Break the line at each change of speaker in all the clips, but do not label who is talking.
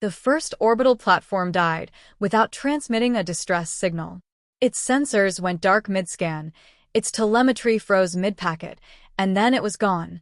The first orbital platform died without transmitting a distress signal. Its sensors went dark mid-scan, its telemetry froze mid-packet, and then it was gone.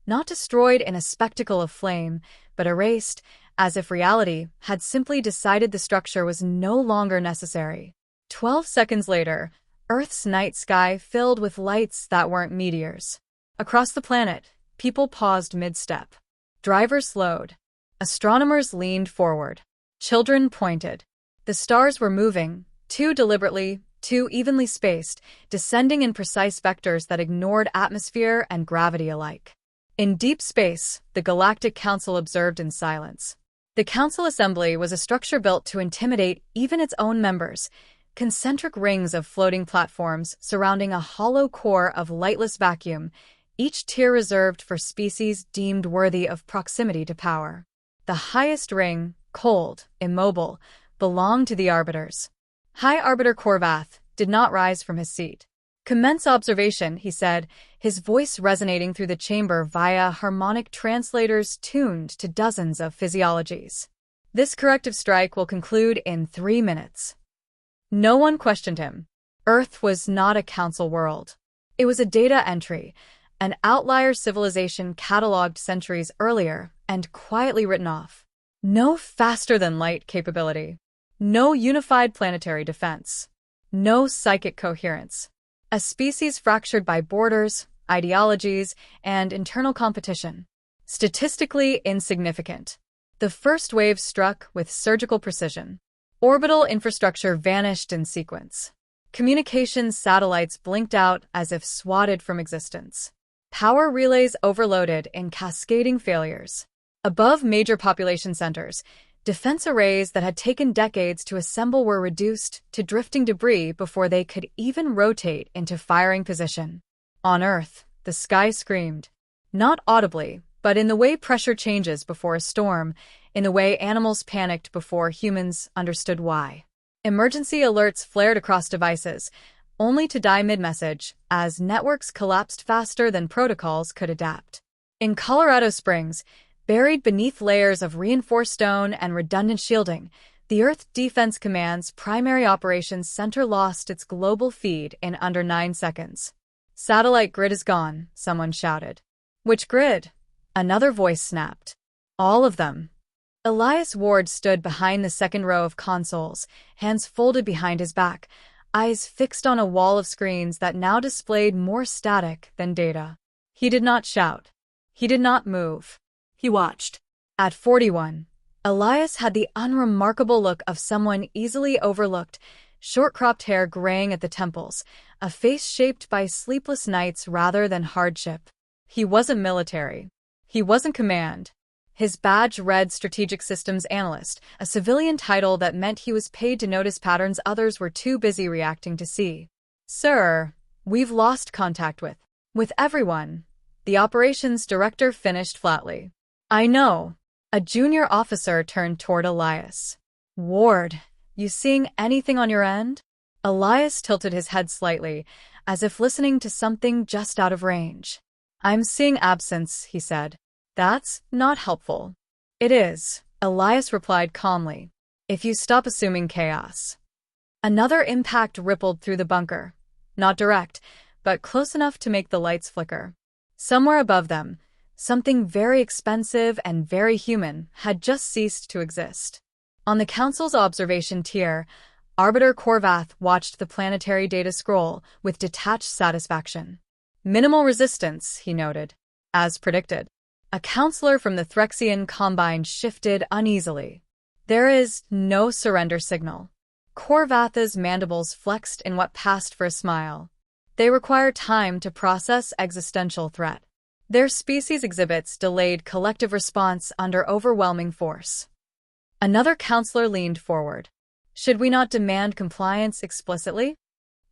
Not destroyed in a spectacle of flame, but erased, as if reality had simply decided the structure was no longer necessary. 12 seconds later, Earth's night sky filled with lights that weren't meteors. Across the planet, people paused mid-step. Drivers slowed. Astronomers leaned forward. Children pointed. The stars were moving, too deliberately, too evenly spaced, descending in precise vectors that ignored atmosphere and gravity alike. In deep space, the Galactic Council observed in silence. The Council Assembly was a structure built to intimidate even its own members, concentric rings of floating platforms surrounding a hollow core of lightless vacuum, each tier reserved for species deemed worthy of proximity to power. The highest ring, cold, immobile, belonged to the Arbiters. High Arbiter Korvath did not rise from his seat. "Commence observation," he said, his voice resonating through the chamber via harmonic translators tuned to dozens of physiologies. "This corrective strike will conclude in 3 minutes." No one questioned him. Earth was not a council world. It was a data entry, an outlier civilization catalogued centuries earlier and quietly written off. No faster-than-light capability. No unified planetary defense. No psychic coherence. A species fractured by borders, ideologies, and internal competition. Statistically insignificant. The first wave struck with surgical precision. Orbital infrastructure vanished in sequence. Communications satellites blinked out as if swatted from existence. Power relays overloaded in cascading failures. Above major population centers, defense arrays that had taken decades to assemble were reduced to drifting debris before they could even rotate into firing position. On Earth, the sky screamed. Not audibly, but in the way pressure changes before a storm, in the way animals panicked before humans understood why. Emergency alerts flared across devices, only to die mid-message as networks collapsed faster than protocols could adapt. In Colorado Springs, buried beneath layers of reinforced stone and redundant shielding, the Earth Defense Command's primary operations center lost its global feed in under 9 seconds. "Satellite grid is gone," someone shouted. "Which grid?" Another voice snapped. "All of them." Elias Ward stood behind the second row of consoles, hands folded behind his back, eyes fixed on a wall of screens that now displayed more static than data. He did not shout. He did not move. He watched. At 41, Elias had the unremarkable look of someone easily overlooked, short-cropped hair graying at the temples, a face shaped by sleepless nights rather than hardship. He wasn't military. He wasn't command. His badge read Strategic Systems Analyst, a civilian title that meant he was paid to notice patterns others were too busy reacting to see. "Sir, we've lost contact with everyone," the operations director finished flatly. "I know." A junior officer turned toward Elias. "Ward, you seeing anything on your end?" Elias tilted his head slightly, as if listening to something just out of range. "I'm seeing absence," he said. "That's not helpful." "It is," Elias replied calmly, "if you stop assuming chaos." Another impact rippled through the bunker. Not direct, but close enough to make the lights flicker. Somewhere above them, something very expensive and very human had just ceased to exist. On the Council's observation tier, Arbiter Korvath watched the planetary data scroll with detached satisfaction. "Minimal resistance," he noted. As predicted. A counselor from the Threxian Combine shifted uneasily. "There is no surrender signal." Korvath's mandibles flexed in what passed for a smile. "They require time to process existential threat. Their species exhibits delayed collective response under overwhelming force." Another counselor leaned forward. "Should we not demand compliance explicitly?"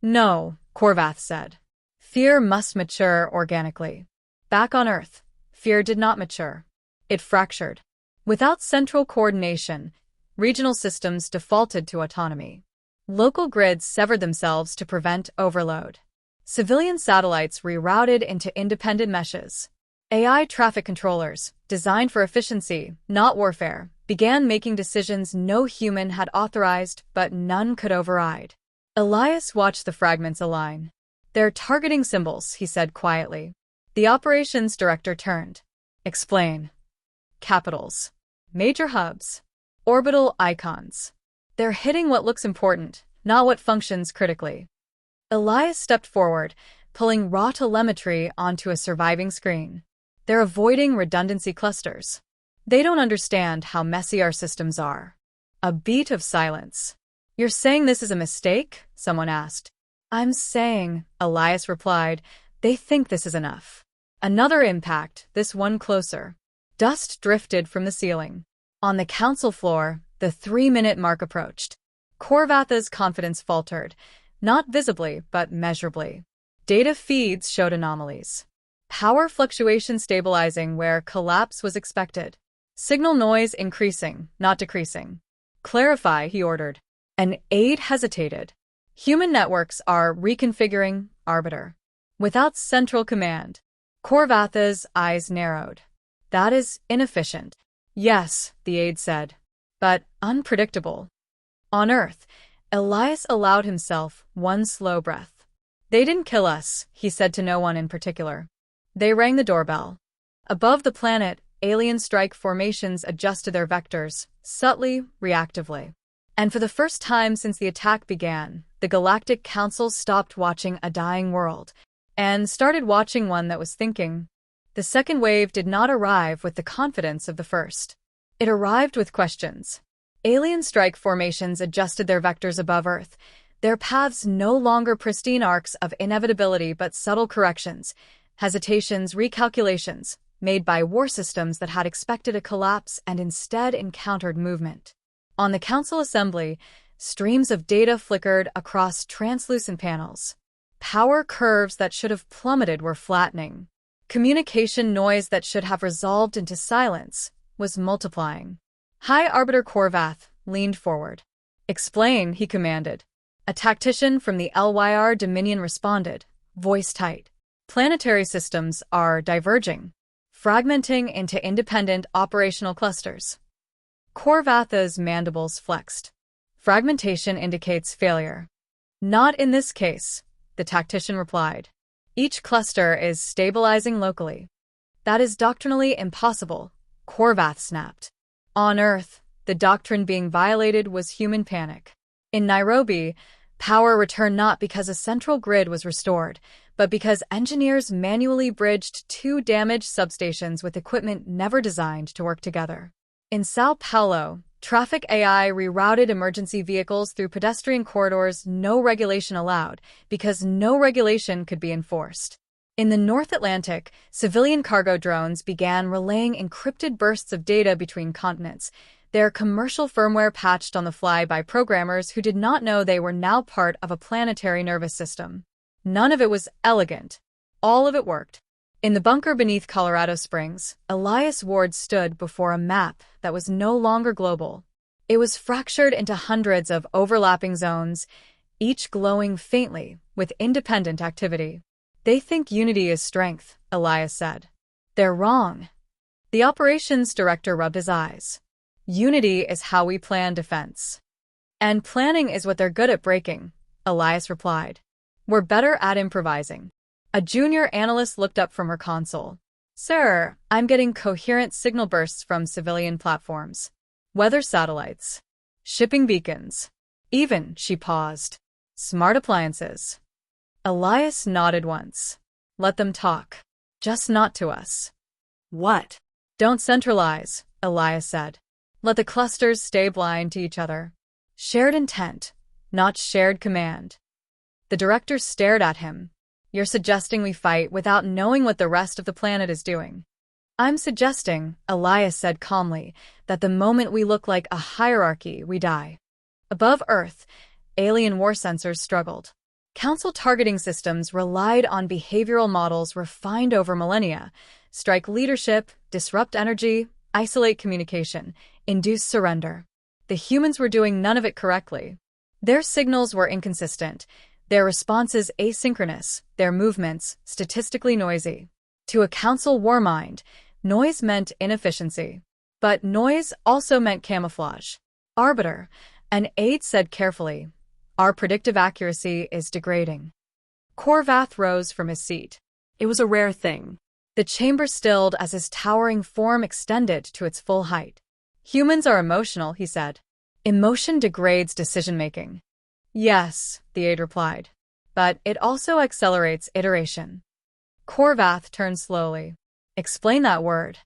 "No," Korvath said. "Fear must mature organically." Back on Earth, fear did not mature. It fractured. Without central coordination, regional systems defaulted to autonomy. Local grids severed themselves to prevent overload. Civilian satellites rerouted into independent meshes. AI traffic controllers, designed for efficiency, not warfare, began making decisions no human had authorized but none could override. Elias watched the fragments align. "They're targeting symbols," he said quietly. The operations director turned. "Explain." "Capitals. Major hubs. Orbital icons. They're hitting what looks important, not what functions critically." Elias stepped forward, pulling raw telemetry onto a surviving screen. "They're avoiding redundancy clusters. They don't understand how messy our systems are." A beat of silence. "You're saying this is a mistake?" someone asked. "I'm saying," Elias replied, "they think this is enough." Another impact, this one closer. Dust drifted from the ceiling. On the council floor, the 3-minute mark approached. Korvatha's confidence faltered, not visibly but measurably. Data feeds showed anomalies. Power fluctuation stabilizing where collapse was expected. Signal noise increasing, not decreasing. "Clarify," he ordered. An aide hesitated. "Human networks are reconfiguring, arbiter. Without central command." Korvatha's eyes narrowed. "That is inefficient." "Yes," the aide said, "but unpredictable." On Earth, Elias allowed himself one slow breath. "They didn't kill us," he said to no one in particular. They rang the doorbell. Above the planet, alien strike formations adjusted their vectors, subtly, reactively. And for the first time since the attack began, the Galactic Council stopped watching a dying world and started watching one that was thinking. The second wave did not arrive with the confidence of the first. It arrived with questions. Alien strike formations adjusted their vectors above Earth, their paths no longer pristine arcs of inevitability but subtle corrections, hesitations, recalculations, made by war systems that had expected a collapse and instead encountered movement. On the Council Assembly, streams of data flickered across translucent panels. Power curves that should have plummeted were flattening. Communication noise that should have resolved into silence was multiplying. High Arbiter Korvath leaned forward. "Explain," he commanded. A tactician from the LYR Dominion responded, voice tight. "Planetary systems are diverging, fragmenting into independent operational clusters." Korvatha's mandibles flexed. "Fragmentation indicates failure." "Not in this case," the tactician replied. "Each cluster is stabilizing locally." "That is doctrinally impossible," Korvath snapped. On Earth, the doctrine being violated was human panic. In Nairobi, power returned not because a central grid was restored, but because engineers manually bridged 2 damaged substations with equipment never designed to work together. In Sao Paulo, traffic AI rerouted emergency vehicles through pedestrian corridors no regulation allowed, because no regulation could be enforced. In the North Atlantic, civilian cargo drones began relaying encrypted bursts of data between continents, their commercial firmware patched on the fly by programmers who did not know they were now part of a planetary nervous system. None of it was elegant. All of it worked. In the bunker beneath Colorado Springs, Elias Ward stood before a map that was no longer global. It was fractured into hundreds of overlapping zones, each glowing faintly with independent activity. "They think unity is strength," Elias said. "They're wrong." The operations director rubbed his eyes. "Unity is how we plan defense." "And planning is what they're good at breaking," Elias replied. "We're better at improvising." A junior analyst looked up from her console. "Sir, I'm getting coherent signal bursts from civilian platforms. Weather satellites. Shipping beacons. Even," she paused, "smart appliances." Elias nodded once. "Let them talk. Just not to us." "What?" "Don't centralize," Elias said. "Let the clusters stay blind to each other. Shared intent, not shared command." The director stared at him. "You're suggesting we fight without knowing what the rest of the planet is doing." "I'm suggesting," Elias said calmly, "that the moment we look like a hierarchy, we die." Above Earth, alien war sensors struggled. Council targeting systems relied on behavioral models refined over millennia: strike leadership, disrupt energy, isolate communication, induce surrender. The humans were doing none of it correctly. Their signals were inconsistent, their responses asynchronous, their movements statistically noisy. To a council war mind, noise meant inefficiency. But noise also meant camouflage. Arbiter, an aide said carefully, "Our predictive accuracy is degrading." Korvath rose from his seat. It was a rare thing. The chamber stilled as his towering form extended to its full height. "Humans are emotional," he said. "Emotion degrades decision-making." "Yes," the aide replied. "But it also accelerates iteration." Korvath turned slowly. "Explain that word."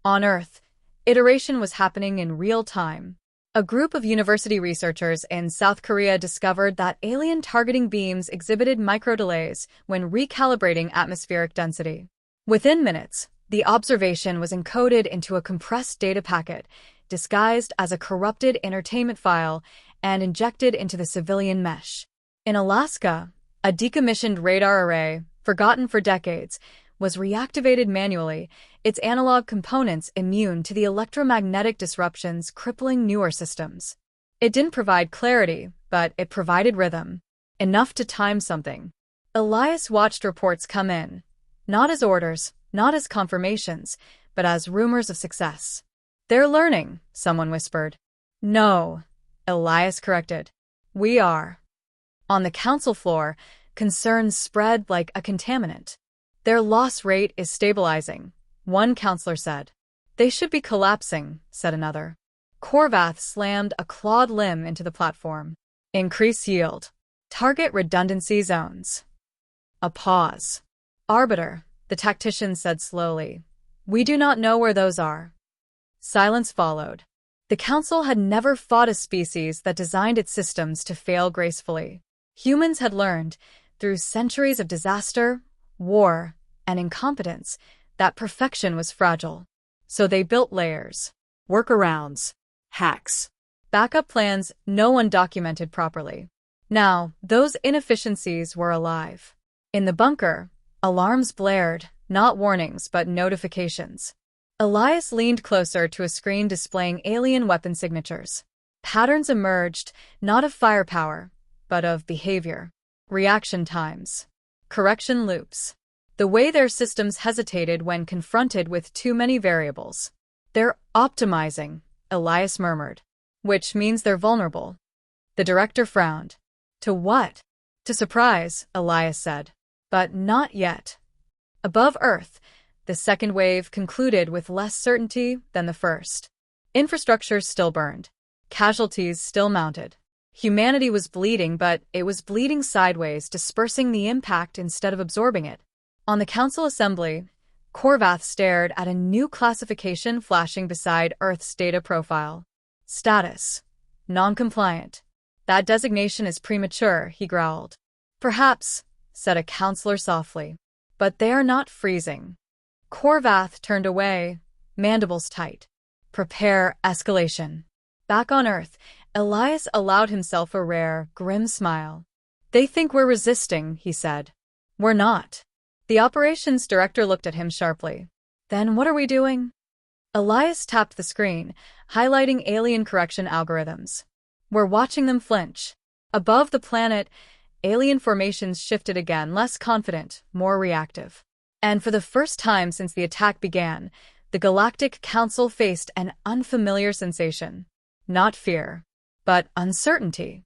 On Earth, iteration was happening in real time. A group of university researchers in South Korea discovered that alien targeting beams exhibited microdelays when recalibrating atmospheric density. Within minutes, the observation was encoded into a compressed data packet, disguised as a corrupted entertainment file, and injected into the civilian mesh. In Alaska, a decommissioned radar array, forgotten for decades, was reactivated manually, its analog components immune to the electromagnetic disruptions crippling newer systems. It didn't provide clarity, but it provided rhythm. Enough to time something. Elias watched reports come in, not as orders, not as confirmations, but as rumors of success. "They're learning," someone whispered. "No," Elias corrected. "We are." On the council floor, concerns spread like a contaminant. "Their loss rate is stabilizing," one counselor said. "They should be collapsing," said another. Korvath slammed a clawed limb into the platform. "Increase yield. Target redundancy zones." A pause. "Arbiter," the tactician said slowly. "We do not know where those are." Silence followed. The council had never fought a species that designed its systems to fail gracefully. Humans had learned, through centuries of disaster, war, and incompetence, that perfection was fragile. So they built layers, workarounds, hacks, backup plans no one documented properly. Now, those inefficiencies were alive. In the bunker, alarms blared, not warnings but notifications. Elias leaned closer to a screen displaying alien weapon signatures. Patterns emerged, not of firepower, but of behavior. Reaction times. Correction loops. The way their systems hesitated when confronted with too many variables. "They're optimizing," Elias murmured. "Which means they're vulnerable." The director frowned. "To what?" "To surprise," Elias said. "But not yet." Above Earth, the second wave concluded with less certainty than the first. Infrastructure still burned. Casualties still mounted. Humanity was bleeding, but it was bleeding sideways, dispersing the impact instead of absorbing it. On the council assembly, Korvath stared at a new classification flashing beside Earth's data profile. Status: non-compliant. "That designation is premature," he growled. "Perhaps," said a counselor softly. "But they are not freezing." Korvath turned away, mandibles tight. "Prepare escalation." Back on Earth, Elias allowed himself a rare, grim smile. "They think we're resisting," he said. "We're not." The operations director looked at him sharply. "Then what are we doing?" Elias tapped the screen, highlighting alien correction algorithms. "We're watching them flinch." Above the planet, alien formations shifted again, less confident, more reactive. And for the first time since the attack began, the Galactic Council faced an unfamiliar sensation. Not fear, but uncertainty.